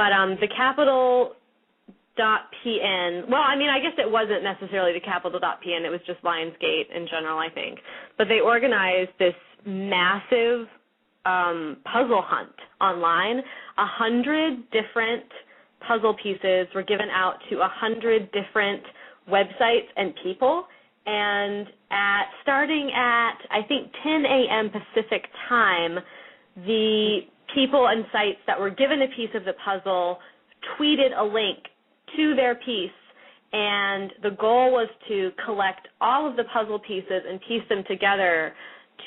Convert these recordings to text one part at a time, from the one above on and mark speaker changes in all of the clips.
Speaker 1: But the capital .pn, well, I mean, I guess it wasn't necessarily the capital .pn, it was just Lionsgate in general, I think. But they organized this massive puzzle hunt online. 100 different puzzle pieces were given out to 100 different websites and people, and starting at, I think, 10 a.m. Pacific time, the people and sites that were given a piece of the puzzle tweeted a link to their piece, and the goal was to collect all of the puzzle pieces and piece them together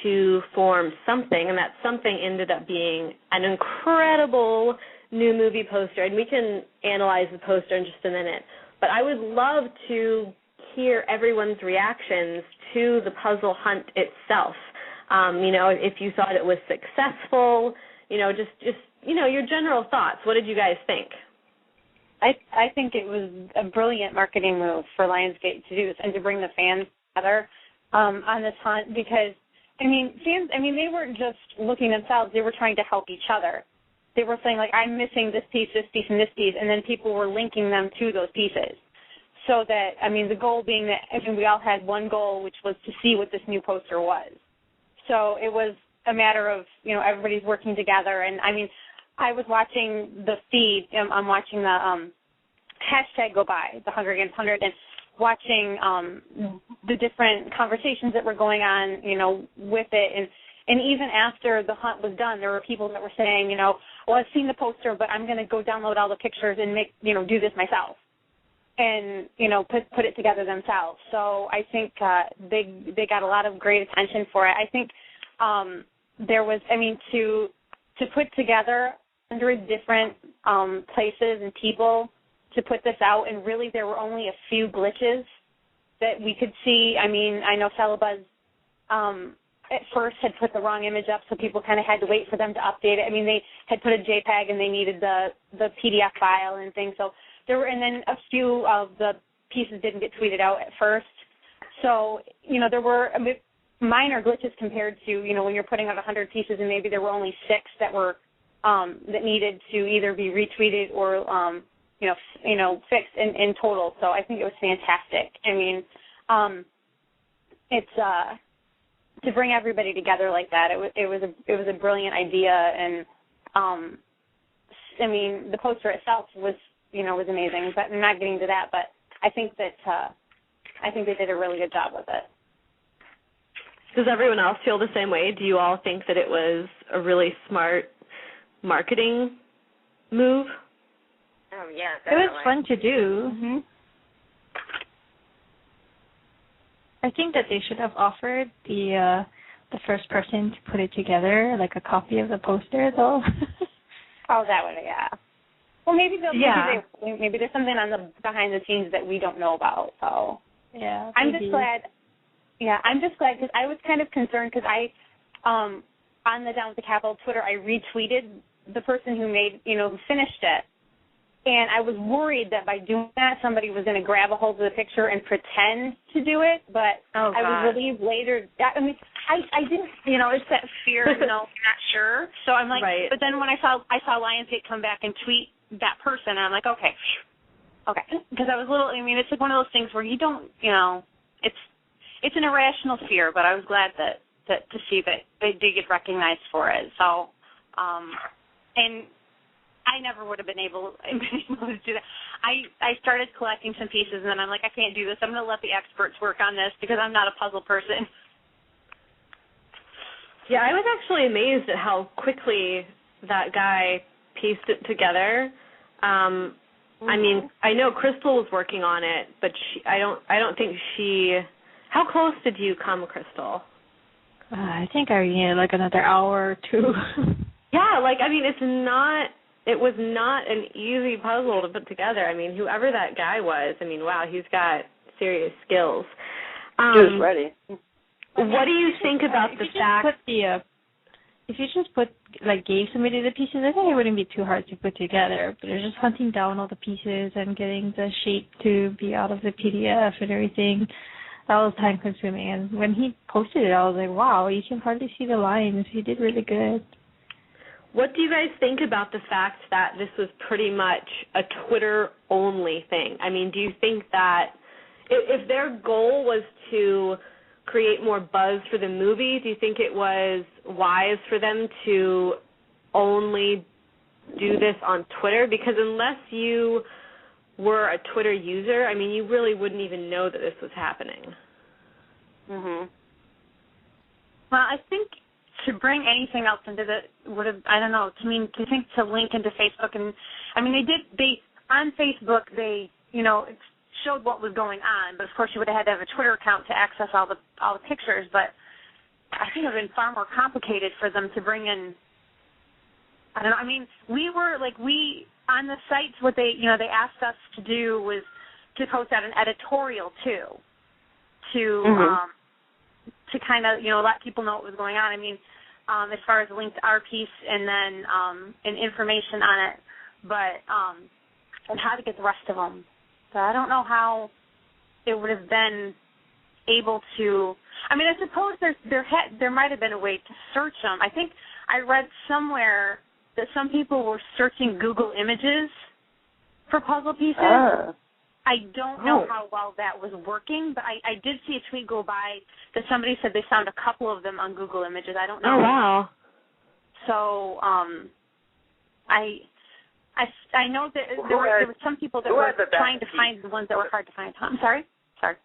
Speaker 1: to form something, and that something ended up being an incredible new movie poster, and we can analyze the poster in just a minute. But I would love to hear everyone's reactions to the puzzle hunt itself. If you thought it was successful, just your general thoughts. What did you guys think?
Speaker 2: I think it was a brilliant marketing move for Lionsgate to do this and to bring the fans together on this hunt, because fans, they weren't just looking themselves, they were trying to help each other. They were saying, like, I'm missing this piece, and this piece, and then people were linking them to those pieces. So that, the goal being that, we all had one goal, which was to see what this new poster was. So it was a matter of, everybody's working together. And, I was watching the feed. I'm watching the hashtag go by, the Hunger Games 100, and watching the different conversations that were going on, with it. And even after the hunt was done, there were people that were saying, well, I've seen the poster, but I'm going to go download all the pictures and do this myself. And, put it together themselves. So I think they got a lot of great attention for it. I think there was, to put together 100 different places and people to put this out, and really there were only a few glitches that we could see. I know Shylah at first had put the wrong image up, so people kind of had to wait for them to update it. They had put a JPEG and they needed the PDF file and things. So and then a few of the pieces didn't get tweeted out at first. So, there were minor glitches compared to, when you're putting out 100 pieces and maybe there were only 6 that were that needed to either be retweeted or fixed in total. So I think it was fantastic. It's to bring everybody together like that. It was a brilliant idea, and the poster itself was amazing. But I'm not getting to that, but I think they did a really good job with it.
Speaker 1: Does everyone else feel the same way? Do you all think that it was a really smart marketing move?
Speaker 3: Oh, yeah, definitely.
Speaker 4: It was fun to do.
Speaker 2: Mm-hmm.
Speaker 4: I think that they should have offered the first person to put it together, like a copy of the poster, though.
Speaker 2: Oh, that would, yeah. Well, maybe there's something on the behind the scenes that we don't know about. So
Speaker 4: yeah,
Speaker 2: I'm just glad. Yeah, I'm just glad because I was kind of concerned because on the Down with the Capitol Twitter, I retweeted the person who who finished it. And I was worried that by doing that, somebody was going to grab a hold of the picture and pretend to do it. But I was relieved later. I didn't, it's that fear, not sure. So I'm like, right. But then when I saw Lionsgate come back and tweet that person, and I'm like, okay. Because I was a little, it's like one of those things where you don't, it's an irrational fear, but I was glad that to see that they did get recognized for it. So, and I never would have been able to do that. I started collecting some pieces, and then I'm like, I can't do this. I'm going to let the experts work on this because I'm not a puzzle person.
Speaker 1: Yeah, I was actually amazed at how quickly that guy pieced it together. I know Crystal was working on it, but I don't think she. How close did you come, Crystal?
Speaker 4: I think I needed like another hour or two.
Speaker 1: Yeah, it was not an easy puzzle to put together. Whoever that guy was, wow, he's got serious skills.
Speaker 3: He was ready.
Speaker 1: What do you think about the fact?
Speaker 4: If you just gave somebody the pieces, I think it wouldn't be too hard to put together. But it's just hunting down all the pieces and getting the shape to be out of the PDF and everything. That was time consuming. And when he posted it, I was like, wow, you can hardly see the lines. He did really good.
Speaker 1: What do you guys think about the fact that this was pretty much a Twitter-only thing? I mean, do you think that if their goal was to create more buzz for the movie, do you think it was wise for them to only do this on Twitter? Because unless you were a Twitter user, I mean, you really wouldn't even know that this was happening.
Speaker 2: Mhm. Well, I think to bring anything else into the would have, I don't know, to link into Facebook, and I mean they on Facebook they it showed what was going on, but of course you would have had to have a Twitter account to access all the pictures. But I think it would have been far more complicated for them to bring in. I don't know. I mean, we on the sites, what they asked us to do was to post out an editorial too, to kind of let people know what was going on. I mean, as far as a link to our piece and then and information on it, but and how to get the rest of them. So I don't know how it would have been able to. I mean, I suppose there might have been a way to search them. I think I read somewhere that some people were searching Google Images for puzzle pieces. I don't know how well that was working, but I did see a tweet go by that somebody said they found a couple of them on Google Images. I don't know.
Speaker 1: Oh, wow.
Speaker 2: So I know that there were some people that were trying to find the ones that were hard to find. I'm sorry? Sorry.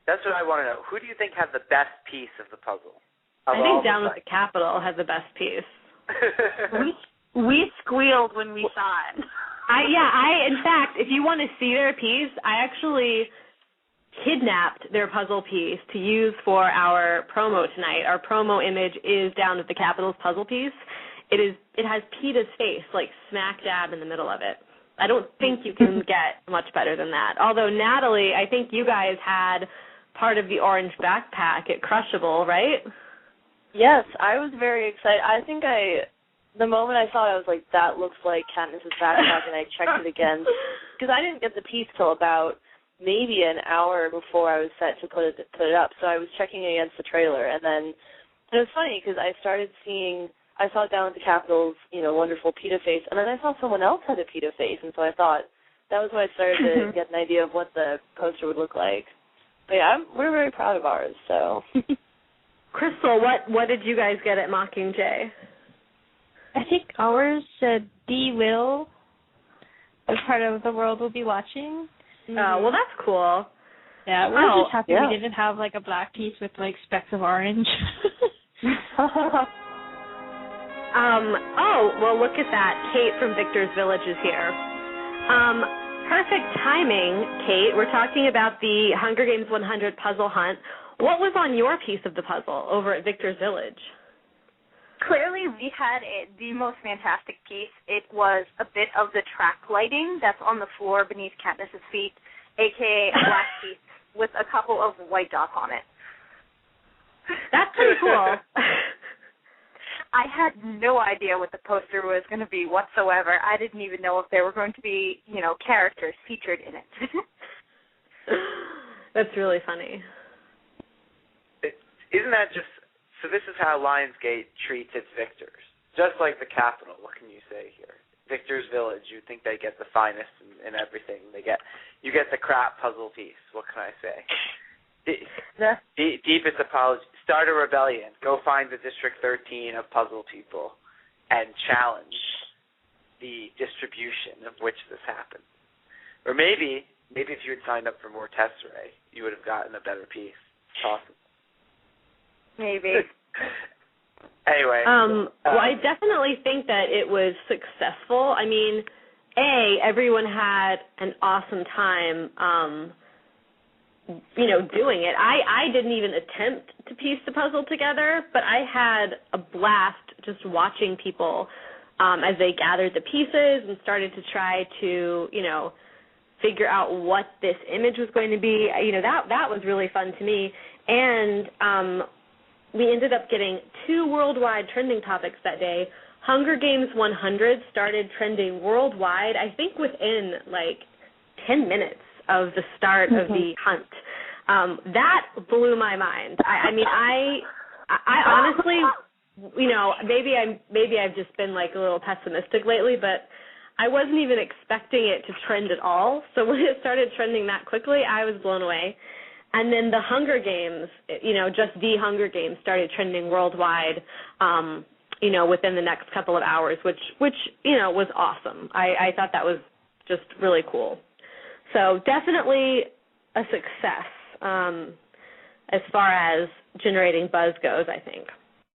Speaker 5: That's what I want to know. Who do you think had the best piece of the puzzle?
Speaker 1: I think Down with the Capitol had the best piece.
Speaker 2: We squealed when we saw it.
Speaker 1: In fact, if you want to see their piece, I actually kidnapped their puzzle piece to use for our promo tonight. Our promo image is Down with the Capitol's puzzle piece. It has Peta's face, like smack dab in the middle of it. I don't think you can get much better than that. Although, Natalie, I think you guys had part of the orange backpack at Crushable, right?
Speaker 3: Yes, I was very excited. I think the moment I saw it, I was like, that looks like Katniss's backpack, and I checked it again. Because I didn't get the piece till about maybe an hour before I was set to put it up. So I was checking against the trailer. And it was funny because I saw Down with the Capitol's, wonderful Peta face, and then I saw someone else had a Peta face, and so I thought that was when I started to get an idea of what the poster would look like. But yeah, we're very proud of ours, so.
Speaker 1: Crystal, what did you guys get at Mockingjay?
Speaker 4: I think ours said D. Will, as part of the world we'll be watching.
Speaker 1: Oh, well, that's cool.
Speaker 4: Yeah, we're just happy we didn't have, like, a black piece with, like, specks of orange.
Speaker 1: Well, look at that. Kait from Victor's Village is here. Perfect timing, Kait. We're talking about the Hunger Games 100 puzzle hunt. What was on your piece of the puzzle over at Victor's Village?
Speaker 6: Clearly, we had the most fantastic piece. It was a bit of the track lighting that's on the floor beneath Katniss's feet, a.k.a. a black piece with a couple of white dots on it.
Speaker 1: That's pretty cool.
Speaker 6: I had no idea what the poster was going to be whatsoever. I didn't even know if there were going to be, characters featured in it.
Speaker 1: That's really funny.
Speaker 5: Isn't that just... So this is how Lionsgate treats its victors. Just like the Capitol, what can you say here? Victor's Village, you think they get the finest in everything. You get the crap puzzle piece. What can I say? Deepest apology. Start a rebellion. Go find the District 13 of puzzle people and challenge the distribution of which this happened. Or maybe if you had signed up for more Tesserae, you would have gotten a better piece. Awesome.
Speaker 6: Maybe.
Speaker 5: Anyway.
Speaker 1: Well, I definitely think that it was successful. I mean, everyone had an awesome time, doing it. I didn't even attempt to piece the puzzle together, but I had a blast just watching people as they gathered the pieces and started to try to, figure out what this image was going to be. That was really fun to me. And we ended up getting 2 worldwide trending topics that day. Hunger Games 100 started trending worldwide, I think within, 10 minutes of the start of the hunt. That blew my mind. I mean, I honestly maybe I've just been like a little pessimistic lately, but I wasn't even expecting it to trend at all. So when it started trending that quickly, I was blown away. And then the Hunger Games, just the Hunger Games started trending worldwide, within the next couple of hours, which was awesome. I thought that was just really cool. So definitely a success as far as generating buzz goes, I think.